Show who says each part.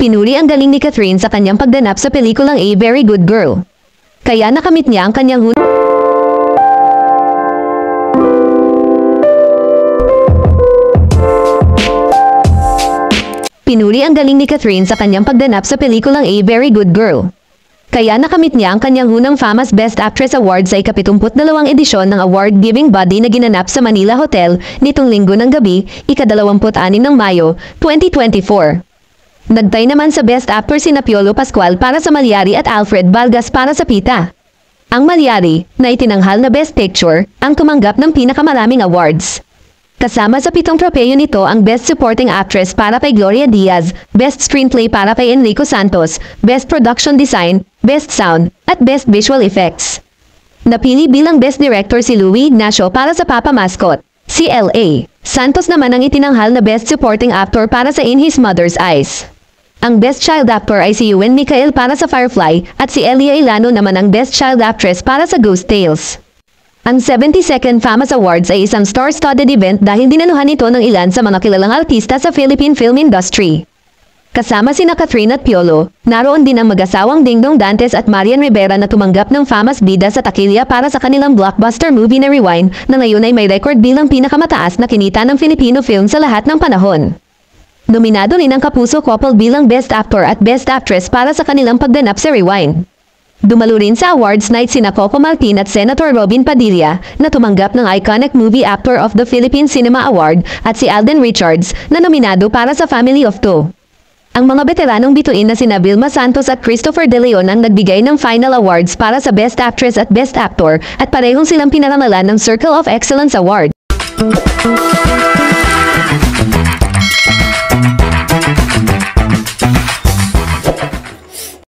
Speaker 1: Pinuri ang galing ni Catherine sa kanyang pagganap sa pelikulang A Very Good Girl. Kaya nakamit niya ang kanyang Pinuri ang galing ni Catherine sa kanyang pagganap sa pelikulang A Very Good Girl. Kaya nakamit niya ang kanyang unang Famous Best Actress Award sa ika-72 edisyon ng award-giving body na ginanap sa Manila Hotel nitong Linggo ng gabi, ika-26 ng Mayo, 2024. Nagtay naman sa Best Actor sina Piolo Pascual para sa Malyari at Alfred Balgas para sa Pita. Ang Malyari, na itinanghal na Best Picture, ang tumanggap ng pinakamaraming awards. Kasama sa 7 tropeyo nito ang Best Supporting Actress para kay Gloria Diaz, Best Screenplay para kay Enrico Santos, Best Production Design, Best Sound, at Best Visual Effects. Napili bilang Best Director si Louis Ignacio para sa Papa Mascot. Si L.A. Santos naman ang itinanghal na Best Supporting Actor para sa In His Mother's Eyes. Ang Best Child Actor ay si Ewan Michael para sa Firefly at si Elia Ilano naman ang Best Child Actress para sa Ghost Tales. Ang 72nd Famous Awards ay isang star-studded event dahil dinanuhan ito ng ilan sa mga kilalang artista sa Philippine film industry. Kasama sina Catherine at Piolo, naroon din ang mag-asawang Dingdong Dantes at Marian Rivera na tumanggap ng Famous Bida sa Takilya para sa kanilang blockbuster movie na Rewind na ngayon ay may record bilang pinakamataas na kinita ng Filipino film sa lahat ng panahon. Nominado rin ang Kapuso couple bilang Best Actor at Best Actress para sa kanilang pagganap sa Rewind. Dumalo rin sa awards night sina Coco Martin at Senator Robin Padilla na tumanggap ng Iconic Movie Actor of the Philippine Cinema Award at si Alden Richards na nominado para sa Family of Two. Ang mga veteranong bituin na sina Vilma Santos at Christopher De Leon ang nagbigay ng final awards para sa Best Actress at Best Actor at parehong silang pinaramalan ng Circle of Excellence Award.